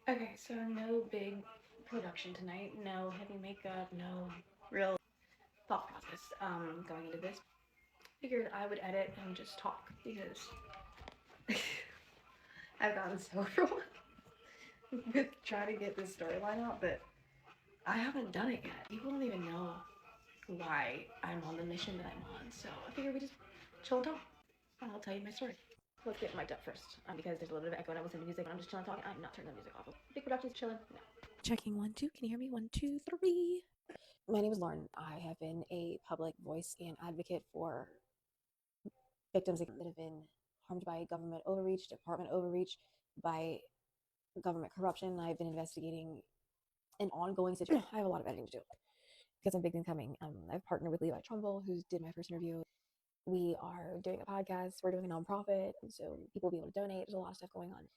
Okay, so no big production tonight, no heavy makeup, no real thought process going into this. Figured I would edit and just talk because I've gotten so overwhelmed with trying to get this storyline out that I haven't done it yet. People don't even know why I'm on the mission that I'm on. So I figured we just chill and talk, and I'll tell you my story. Let's get mic'd up first, because there's a little bit of echo and I listen to music. When I'm just chilling talking, I'm not turning the music off. Big productions, chilling. No. Checking 1, 2. Can you hear me? 1, 2, 3. My name is Lauren. I have been a public voice and advocate for victims that have been harmed by government overreach, department overreach, by government corruption. I've been investigating an ongoing situation. I have a lot of editing to do because I'm big and coming. I've partnered with Levi Trumbull, who did my first interview. We are doing a podcast. We're doing a nonprofit, so people will be able to donate. There's a lot of stuff going on.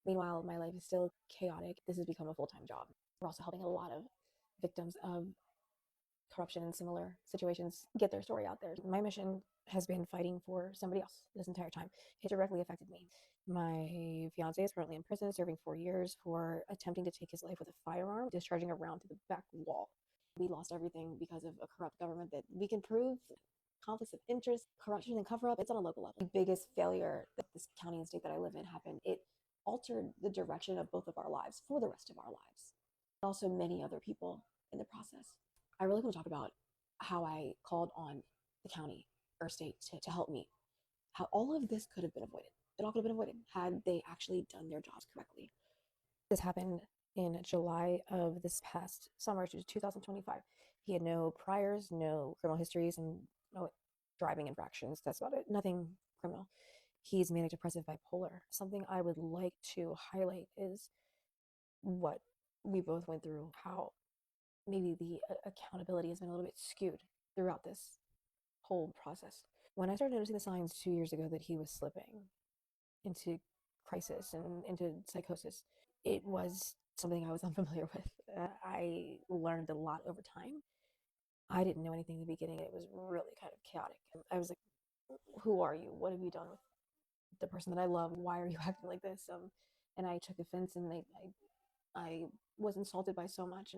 Meanwhile, my life is still chaotic. This has become a full-time job. We're also helping a lot of victims of corruption and similar situations get their story out there. My mission has been fighting for somebody else this entire time. It directly affected me. My fiance is currently in prison, serving 4 years for attempting to take his life with a firearm, discharging a round through the back wall. We lost everything because of a corrupt government that we can prove conflicts of interest, corruption, and cover up. It's on a local level. The biggest failure that this county and state that I live in happened. It altered the direction of both of our lives for the rest of our lives. Also, many other people in the process. I really want to talk about how I called on the county or state to help me. How all of this could have been avoided. It all could have been avoided had they actually done their jobs correctly. This happened in July of this past summer, 2025. He had no priors, no criminal histories, and no driving infractions. That's about it. Nothing criminal. He's manic depressive bipolar. Something I would like to highlight is what we both went through, how maybe the accountability has been a little bit skewed throughout this whole process. When I started noticing the signs 2 years ago that he was slipping into crisis and into psychosis, it was something I was unfamiliar with. I learned a lot over time. I didn't know anything in the beginning. It was really kind of chaotic. I was like, who are you? What have you done with the person that I love? Why are you acting like this? And I took offense, and I was insulted by so much,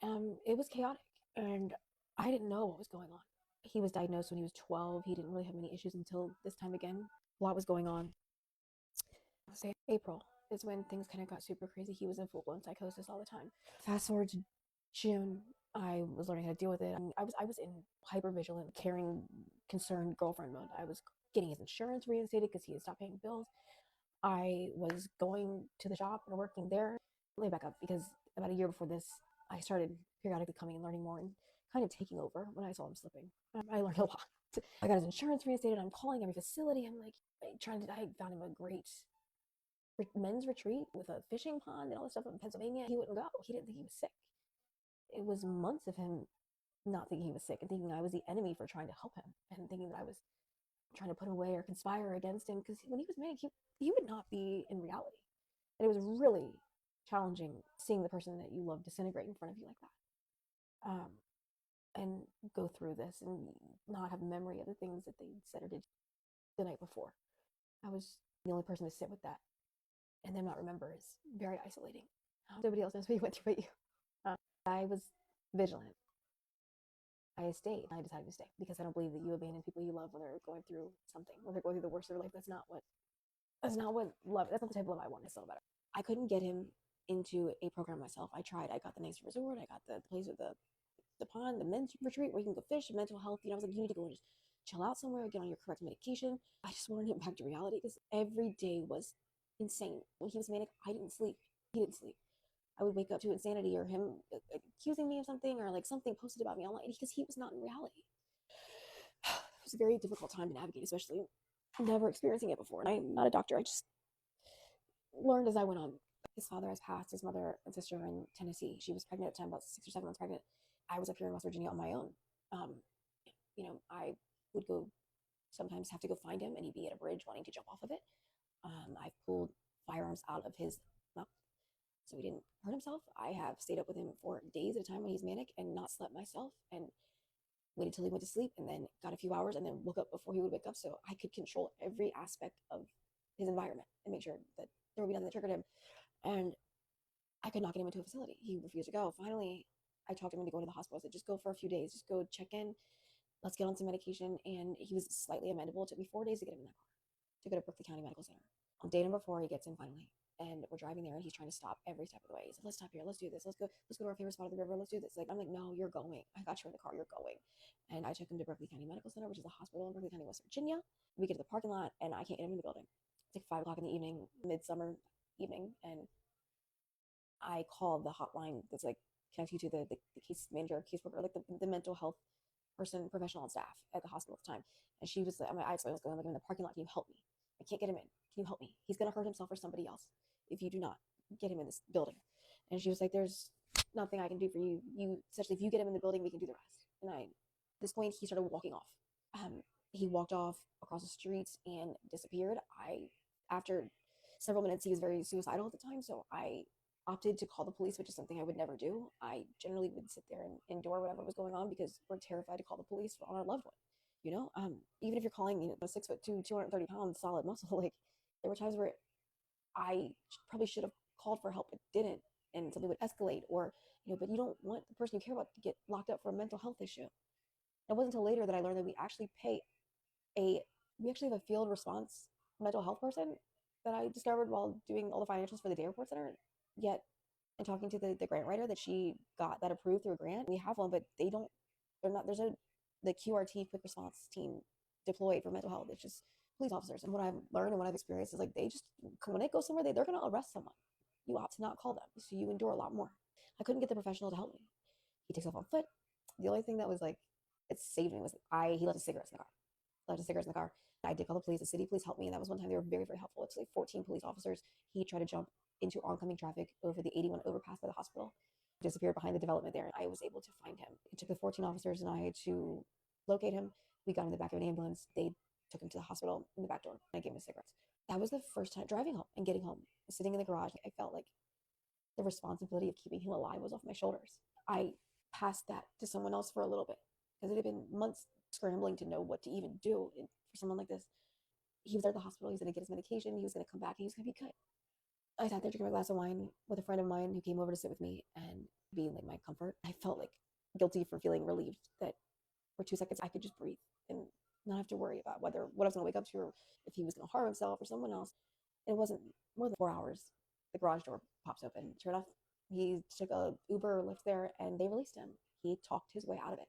and it was chaotic, and I didn't know what was going on. He was diagnosed when he was 12. He didn't really have many issues until this time again. A lot was going on. Say April is when things kind of got super crazy. He was in full blown psychosis all the time. Fast forward to June, I was learning how to deal with it. I was in hyper vigilant, caring, concerned girlfriend mode. I was getting his insurance reinstated because he had stopped paying bills. I was going to the shop and working there. Let me back up, because about a year before this, I started periodically coming and learning more and kind of taking over when I saw him slipping. I learned a lot. I got his insurance reinstated. I'm calling every facility. I'm like I found him a great men's retreat with a fishing pond and all this stuff in Pennsylvania. He wouldn't go. He didn't think he was sick. It was months of him not thinking he was sick and thinking I was the enemy for trying to help him, and thinking that I was trying to put him away or conspire against him, because when he was manic, he would not be in reality. And it was really challenging seeing the person that you love disintegrate in front of you like that. And go through this and not have memory of the things that they said or did the night before. I was the only person to sit with that, and then not remember is very isolating. Nobody else knows what you went through but you. I was vigilant. I stayed. I decided to stay because I don't believe that you abandon people you love when they're going through something, when they're going through the worst of their life. That's not what love. That's not the type of love I want. It's still better. I couldn't get him into a program myself. I tried. I got the nice resort. I got the place with the pond, the men's retreat where you can go fish, mental health. I was like, you need to go and just chill out somewhere, get on your correct medication. I just wanted him back to reality because every day was insane. When he was manic, I didn't sleep. He didn't sleep. I would wake up to insanity or him accusing me of something or like something posted about me online because he was not in reality. It was a very difficult time to navigate, especially never experiencing it before. And I'm not a doctor. I just learned as I went on. His father has passed. His mother and sister are in Tennessee. She was pregnant at the time, about 6 or 7 months pregnant. I was up here in West Virginia on my own. Um, I would go sometimes have to go find him, and he'd be at a bridge wanting to jump off of it. I've pulled firearms out of his mouth so he didn't hurt himself. I have stayed up with him for days at a time when he's manic and not slept myself, and waited till he went to sleep, and then got a few hours and then woke up before he would wake up, so I could control every aspect of his environment and make sure that there would be nothing that triggered him. And I could not get him into a facility. He refused to go. Finally, I talked him into going to the hospital. I said, just go for a few days, just go check in, let's get on some medication. And he was slightly amendable. It took me 4 days to get him in that car to go to Berkeley County Medical Center. On day number 4, he gets in finally. And we're driving there and he's trying to stop every step of the way. He said, let's stop here, let's do this, let's go to our favorite spot of the river, let's do this. Like, I'm like, no, you're going. I got you in the car, you're going. And I took him to Berkeley County Medical Center, which is a hospital in Berkeley County, West Virginia. We get to the parking lot and I can't get him in the building. It's like 5 o'clock in the evening, midsummer evening, and I called the hotline that's like connects you to the case manager, caseworker, like the mental health person, professional on staff at the hospital at the time. And she was like, I explained what's going on, like, I'm in the parking lot, can you help me? I can't get him in. Can you help me? He's gonna hurt himself or somebody else if you do not get him in this building. And she was like, there's nothing I can do for you. You essentially, if you get him in the building, we can do the rest. And at this point, he started walking off. He walked off across the streets and disappeared. After several minutes, he was very suicidal at the time, so I opted to call the police, which is something I would never do. I generally would sit there and endure whatever was going on because we're terrified to call the police on our loved one. Even if you're calling, a 6'2", 230-pound solid muscle, like there were times where I probably should have called for help but didn't, and something would escalate, or but you don't want the person you care about to get locked up for a mental health issue. It wasn't until later that I learned that we actually have a field response mental health person that I discovered while doing all the financials for the day report center. Yet, and talking to the grant writer that she got that approved through a grant, we have one, but the QRT, quick response team, deployed for mental health. It's just police officers. And what I've learned and what I've experienced is like when it goes somewhere, they're going to arrest someone. You opt to not call them, so you endure a lot more. I couldn't get the professional to help me. He takes off on foot. The only thing that was like it saved me was he left his cigarettes in the car. I did call the police. The city police helped me, and that was one time they were very, very helpful. It's like 14 police officers. He tried to jump into oncoming traffic over the 81 overpass by the hospital, disappeared behind the development there, and I was able to find him. It took the 14 officers and I to locate him. We got him in the back of an ambulance. They took him to the hospital in the back door, and I gave him his cigarettes. That was the first time driving home and getting home, sitting in the garage. I felt like the responsibility of keeping him alive was off my shoulders. I passed that to someone else for a little bit because it had been months scrambling to know what to even do for someone like this. He was there at the hospital. He was going to get his medication. He was going to come back. And he was going to be good. I sat there drinking my glass of wine with a friend of mine who came over to sit with me and be like my comfort. I felt like guilty for feeling relieved that for 2 seconds I could just breathe and not have to worry about what I was going to wake up to or if he was going to harm himself or someone else. It wasn't more than 4 hours. The garage door pops open. Sure enough, he took a Uber or Lyft there and they released him. He talked his way out of it.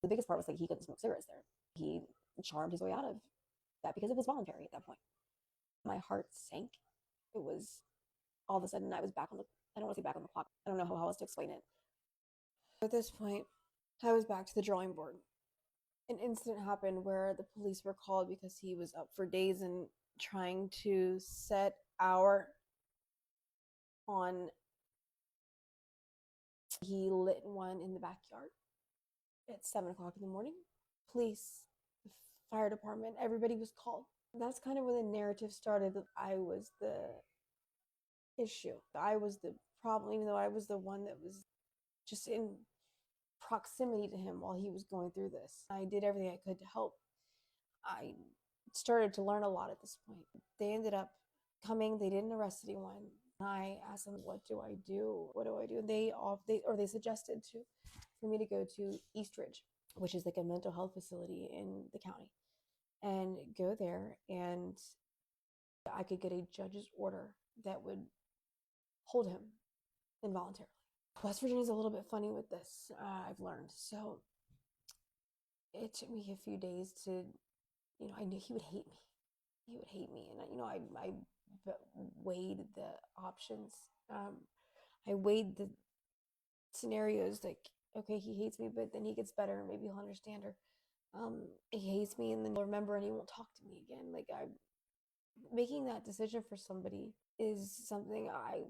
The biggest part was like he couldn't smoke cigarettes there. He charmed his way out of that because it was voluntary at that point. My heart sank. It was all of a sudden I was back on the, I don't want to say back on the clock. I don't know how else to explain it. At this point, I was back to the drawing board. An incident happened where the police were called because he was up for days and trying to set our on. He lit one in the backyard at 7 o'clock in the morning. Police, the fire department, everybody was called. That's kind of where the narrative started that I was the issue. I was the problem, even though I was the one that was just in proximity to him while he was going through this. I did everything I could to help. I started to learn a lot at this point. They ended up coming, they didn't arrest anyone. I asked them, what do I do? What do I do? And they suggested for me to go to Eastridge, which is like a mental health facility in the county, and go there, and I could get a judge's order that would hold him involuntarily. West Virginia is a little bit funny with this, I've learned. So it took me a few days to, I knew he would hate me. He would hate me. And, I weighed the options. I weighed the scenarios like, okay, he hates me, but then he gets better and maybe he'll understand, or he hates me and then he'll remember and he won't talk to me again. Like, making that decision for somebody is something I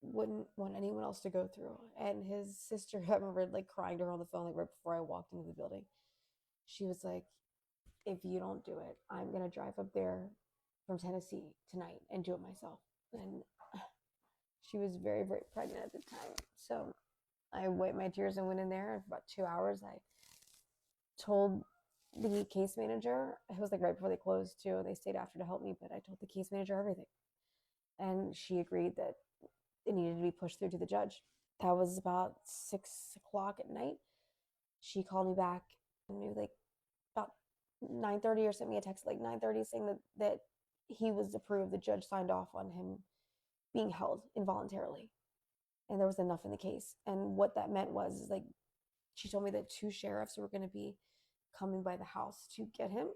wouldn't want anyone else to go through. And his sister, I remember like crying to her on the phone like right before I walked into the building. She was like, if you don't do it, I'm gonna drive up there from Tennessee tonight and do it myself. And she was very, very pregnant at the time. So I wiped my tears and went in there, and for about 2 hours I told the case manager, it was like right before they closed too, they stayed after to help me, but I told the case manager everything. And she agreed that it needed to be pushed through to the judge. That was about 6 o'clock at night. She called me back and like about 9:30 or sent me a text like 9:30 saying that he was approved. The judge signed off on him being held involuntarily, and there was enough in the case. And what that meant was like she told me that 2 sheriffs were going to be coming by the house to get him.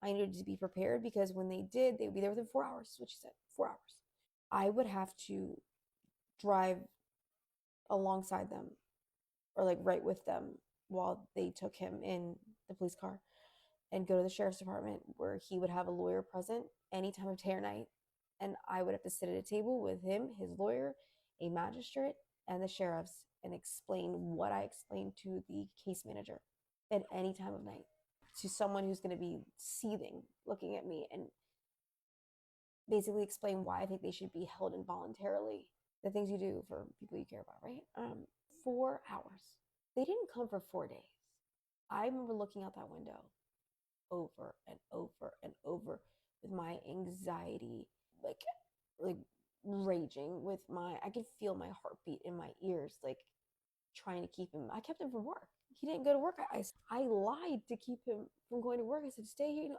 I needed to be prepared because when they did, they would be there within 4 hours. Is what she said, 4 hours. I would have to drive alongside them or like right with them while they took him in the police car and go to the sheriff's department where he would have a lawyer present any time of day or night. And I would have to sit at a table with him, his lawyer, a magistrate, and the sheriffs and explain what I explained to the case manager at any time of night to someone who's going to be seething looking at me and basically explain why I think they should be held involuntarily. The things you do for people you care about, right? 4 hours. They didn't come for 4 days. I remember looking out that window over and over and over with my anxiety, like raging with I could feel my heartbeat in my ears, like trying to keep him. I kept him from work. He didn't go to work. I lied to keep him from going to work. I said, stay here.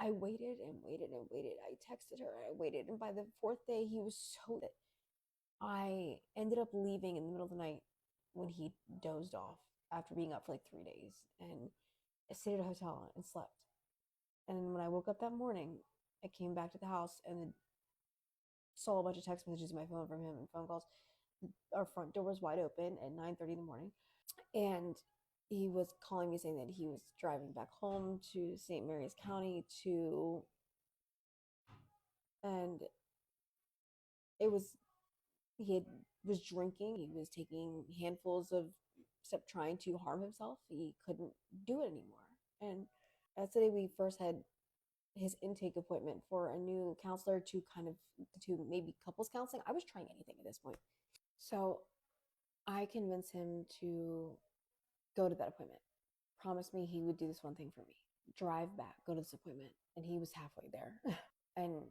I waited and waited and waited. I texted her. I waited. And by the 4th day, he was so that I ended up leaving in the middle of the night when he dozed off after being up for like 3 days. And I stayed at a hotel and slept. And when I woke up that morning, I came back to the house and saw a bunch of text messages in my phone from him and phone calls. Our front door was wide open at 9:30 in the morning. And he was calling me saying that he was driving back home to St. Mary's County and was drinking. He was taking handfuls of stuff trying to harm himself. He couldn't do it anymore. And that's the day we first had his intake appointment for a new counselor to maybe couples counseling. I was trying anything at this point. So I convinced him to go to that appointment. Promised me he would do this one thing for me. Drive back, go to this appointment. And he was halfway there. And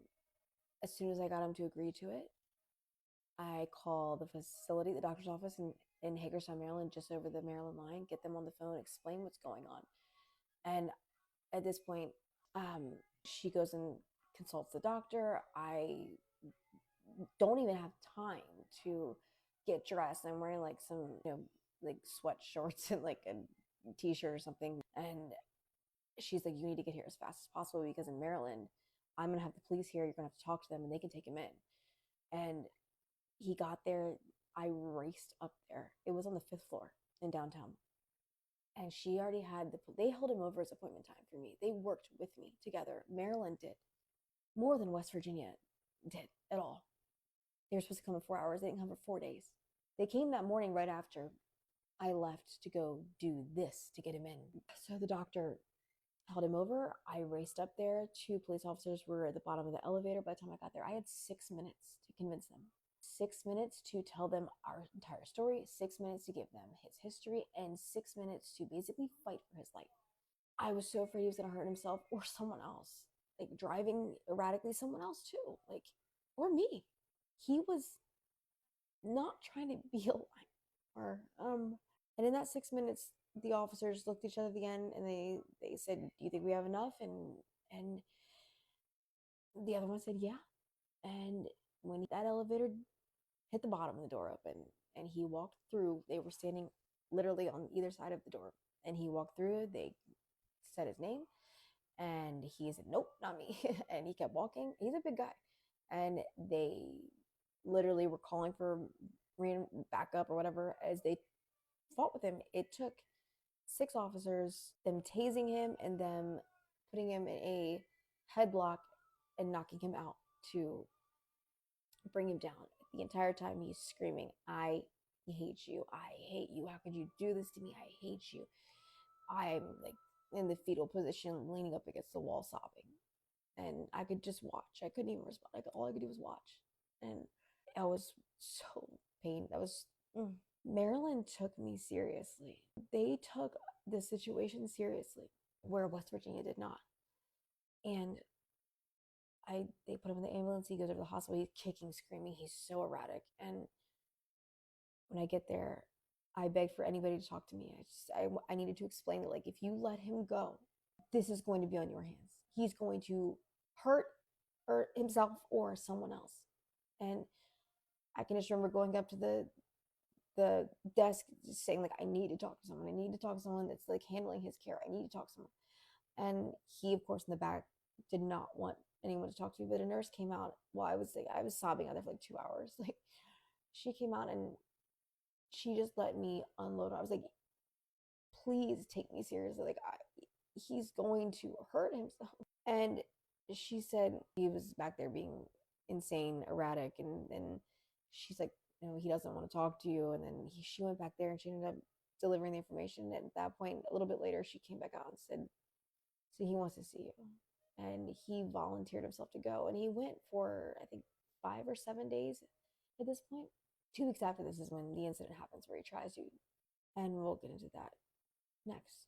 as soon as I got him to agree to it, I call the facility, the doctor's office in Hagerstown, Maryland, just over the Maryland line, get them on the phone, explain what's going on. And at this point, she goes and consults the doctor. I don't even have time to get dressed. I'm wearing like some, like sweat shorts and like a t-shirt or something. And she's like, you need to get here as fast as possible because in Maryland, I'm going to have the police here. You're going to have to talk to them and they can take him in. And he got there. I raced up there. It was on the 5th floor in downtown. And she already had they held him over his appointment time for me. They worked with me together. Maryland did more than West Virginia did at all. They were supposed to come in 4 hours. They didn't come for 4 days. They came that morning right after I left to go do this to get him in. So the doctor held him over. I raced up there. 2 police officers were at the bottom of the elevator. By the time I got there, I had 6 minutes to convince them. 6 minutes to tell them our entire story, 6 minutes to give them his history, and 6 minutes to basically fight for his life. I was so afraid he was going to hurt himself or someone else, like driving erratically, someone else too, like, or me. He was not trying to be a liar. And in that 6 minutes, the officers looked at each other again and they said, do you think we have enough? And the other one said, yeah. And when that elevator hit the bottom of the door open and he walked through, they were standing literally on either side of the door, and he walked through. They said his name and he said, nope, not me. And he kept walking. He's a big guy. And they literally were calling for backup or whatever as they fought with him. It took 6 officers, them tasing him and them putting him in a headlock and knocking him out to bring him down. The entire time he's screaming, I hate you. I hate you. How could you do this to me? I hate you. I'm like in the fetal position, leaning up against the wall, sobbing. And I could just watch. I couldn't even respond. All I could do was watch. And I was so pained. Maryland took me seriously. They took the situation seriously, where West Virginia did not. And they put him in the ambulance. He goes over to the hospital. He's kicking, screaming. He's so erratic. And when I get there, I begged for anybody to talk to me. I needed to explain that, like, if you let him go, this is going to be on your hands. He's going to hurt or himself or someone else. And I can just remember going up to the desk, just saying, like, I need to talk to someone. I need to talk to someone that's like handling his care. I need to talk to someone. And he, of course, in the back did not want anyone to talk to. But a nurse came out while I was sobbing out there for like 2 hours. Like, she came out and she just let me unload. I was like, please take me seriously. Like, he's going to hurt himself. And she said he was back there being insane, erratic, and then she's like, he doesn't want to talk to you. And then she went back there and she ended up delivering the information. And at that point, a little bit later, she came back out and said, so he wants to see you. And he volunteered himself to go. And he went for, I think, 5 or 7 days at this point. 2 weeks after this is when the incident happens where he tries to. And we'll get into that next.